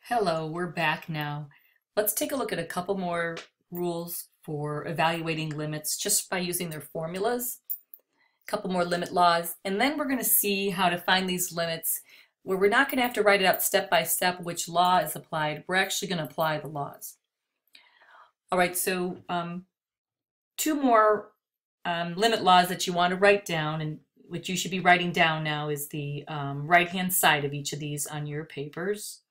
Hello, we're back now. Let's take a look at a couple more rules for evaluating limits just by using their formulas. A couple more limit laws, and then we're going to see how to find these limits where we're not going to have to write it out step by step which law is applied. We're actually going to apply the laws. All right, so two more limit laws that you want to write down, and what you should be writing down now is the right-hand side of each of these on your papers.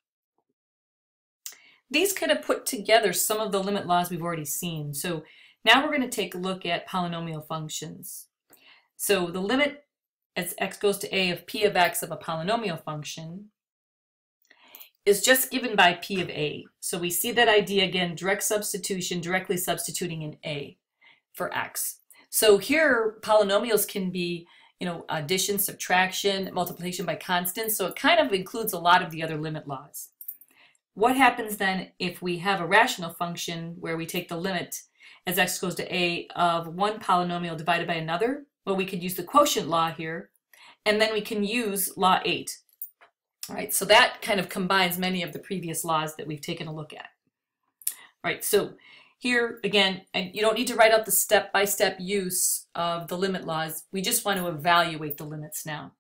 These kind of put together some of the limit laws we've already seen. So now we're going to take a look at polynomial functions. So the limit as x goes to a of p of x of a polynomial function is just given by p of a. So we see that idea again, direct substitution, directly substituting in a for x. So here polynomials can be, addition, subtraction, multiplication by constants. So it kind of includes a lot of the other limit laws. What happens then if we have a rational function where we take the limit as x goes to a of one polynomial divided by another? Well, we could use the quotient law here, and then we can use law 8. All right, so that kind of combines many of the previous laws that we've taken a look at. All right, so here again, and you don't need to write out the step-by-step use of the limit laws. We just want to evaluate the limits now.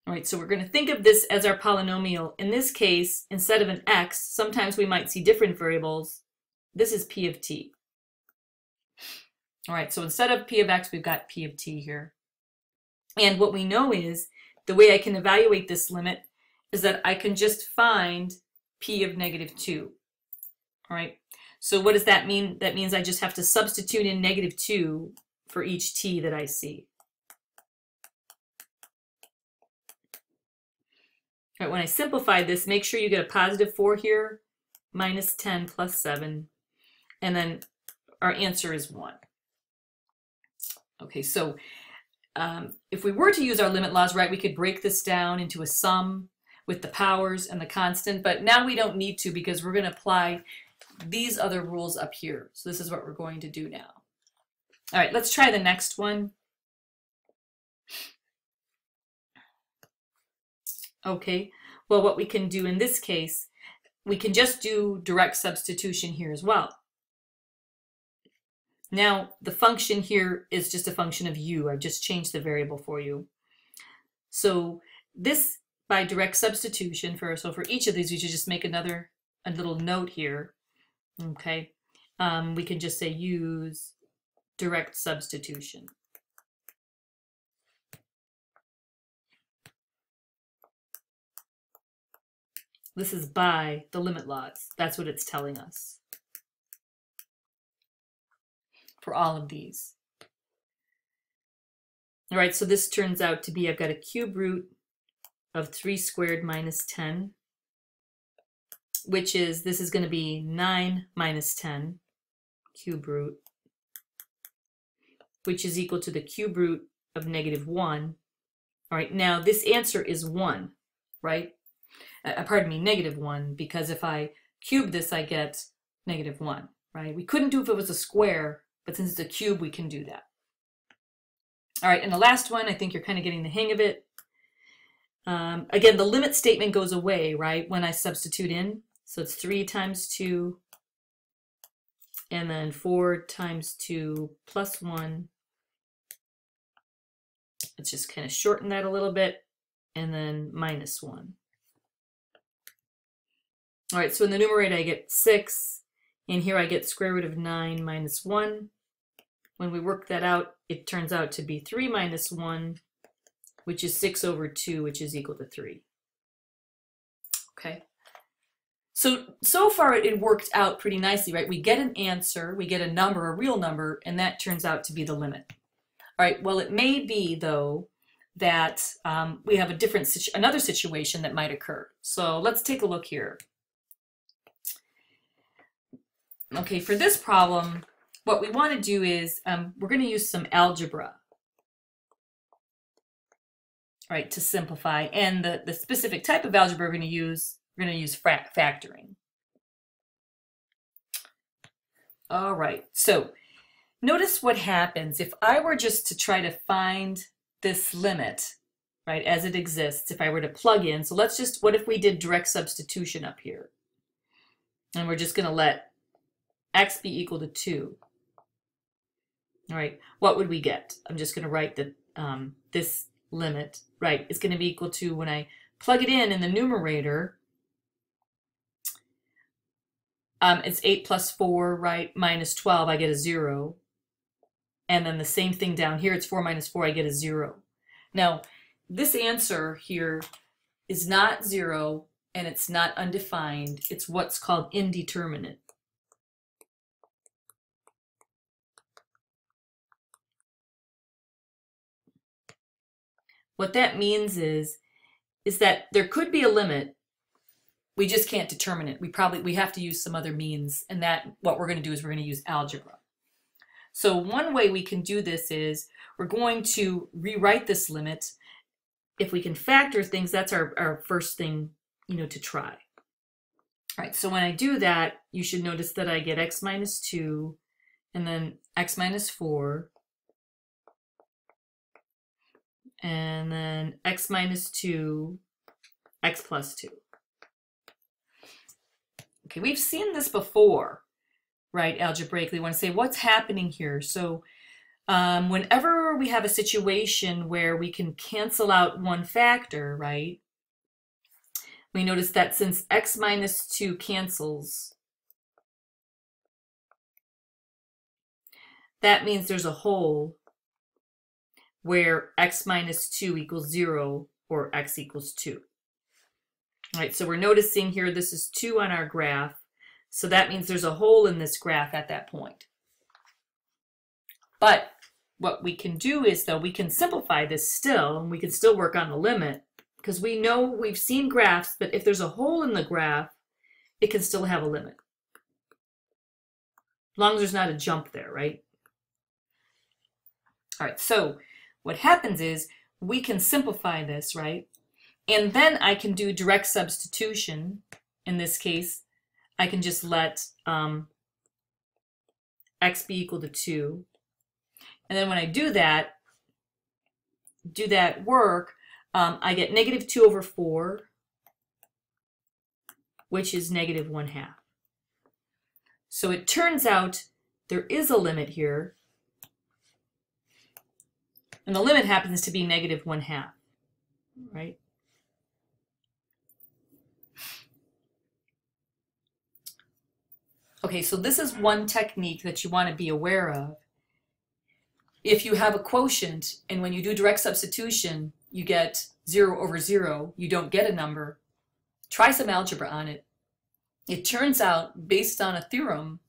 All right, so we're going to think of this as our polynomial. In this case, instead of an x, sometimes we might see different variables. This is p of t. All right, so instead of p of x, we've got p of t here. And what we know is, the way I can evaluate this limit is that I can just find p of negative 2. All right, so what does that mean? That means I just have to substitute in negative 2 for each t that I see. All right, when I simplify this, make sure you get a positive 4 here, minus 10 plus 7, and then our answer is 1. Okay, so if we were to use our limit laws, right, we could break this down into a sum with the powers and the constant, but now we don't need to because we're going to apply these other rules up here. So this is what we're going to do now. All right, let's try the next one. Okay, well, what we can do in this case, we can just do direct substitution here as well. Now, the function here is just a function of u. I've just changed the variable for you. So this, by direct substitution, so for each of these, we should just make a little note here. Okay, we can just say use direct substitution. This is by the limit laws. That's what it's telling us for all of these. All right, so this turns out to be, I've got a cube root of 3 squared minus 10, which is, this is going to be 9 minus 10 cube root, which is equal to the cube root of negative 1. All right, now this answer is 1, right? Pardon me, negative 1, because if I cube this, I get negative 1, right? We couldn't do if it was a square, but since it's a cube, we can do that. All right, and the last one, I think you're kind of getting the hang of it. Again, the limit statement goes away, right, when I substitute in. So it's 3 times 2, and then 4 times 2 plus 1. Let's just kind of shorten that a little bit, and then minus 1. All right, so in the numerator I get 6, and here I get square root of 9 minus 1. When we work that out, it turns out to be 3 minus 1, which is 6 over 2, which is equal to 3. Okay, so far it worked out pretty nicely, right? We get an answer, we get a number, a real number, and that turns out to be the limit. All right, well, it may be, though, that we have another situation that might occur. So let's take a look here. Okay, for this problem, what we want to do is we're going to use some algebra, right, to simplify. And the specific type of algebra we're going to use factoring. All right, so notice what happens if I were just to try to find this limit, right, as it exists, if I were to plug in. So let's just, what if we did direct substitution up here? And we're just going to let x be equal to 2. All right, what would we get? I'm just going to write that this limit, right, is going to be equal to, when I plug it in the numerator, it's 8 plus 4, right, minus 12, I get a 0. And then the same thing down here, it's 4 minus 4, I get a 0. Now, this answer here is not 0, and it's not undefined. It's what's called indeterminate. What that means is that there could be a limit. We just can't determine it. We have to use some other means, and that what we're going to do is we're going to use algebra. So one way we can do this is we're going to rewrite this limit. If we can factor things, that's our first thing, to try. All right, so when I do that, you should notice that I get x minus 2 and then x minus 4 and then x minus 2, x plus 2. Okay, we've seen this before, right, algebraically. We want to say what's happening here. So whenever we have a situation where we can cancel out one factor, right, we notice that since x minus 2 cancels, that means there's a hole where x minus 2 equals 0 or x equals 2. All right, so we're noticing here this is 2 on our graph, so that means there's a hole in this graph at that point. But what we can do is, though, we can simplify this still, and we can still work on the limit, because we know we've seen graphs that if there's a hole in the graph, it can still have a limit. As long as there's not a jump there, right? All right, so what happens is we can simplify this, right? And then I can do direct substitution. In this case, I can just let x be equal to 2. And then when I do that work, I get negative 2 over 4, which is negative 1/2. So it turns out there is a limit here. And the limit happens to be negative 1/2, right? Okay, so this is one technique that you want to be aware of. If you have a quotient, and when you do direct substitution, you get 0 over 0, you don't get a number, try some algebra on it. It turns out, based on a theorem,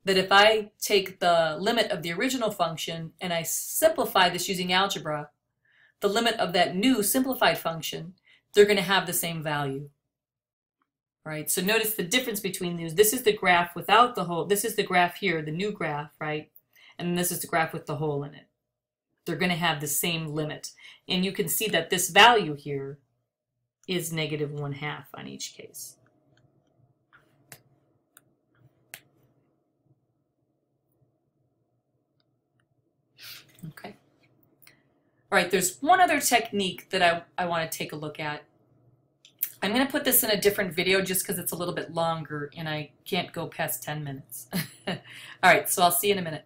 that if I take the limit of the original function and I simplify this using algebra, the limit of that new simplified function, they're going to have the same value. Right? So notice the difference between these. This is the graph without the hole. This is the graph here, the new graph, right? And this is the graph with the hole in it. They're going to have the same limit. And you can see that this value here is negative 1/2 on each case. Okay. All right, there's one other technique that I want to take a look at. I'm going to put this in a different video just because it's a little bit longer and I can't go past 10 minutes. All right, so I'll see you in a minute.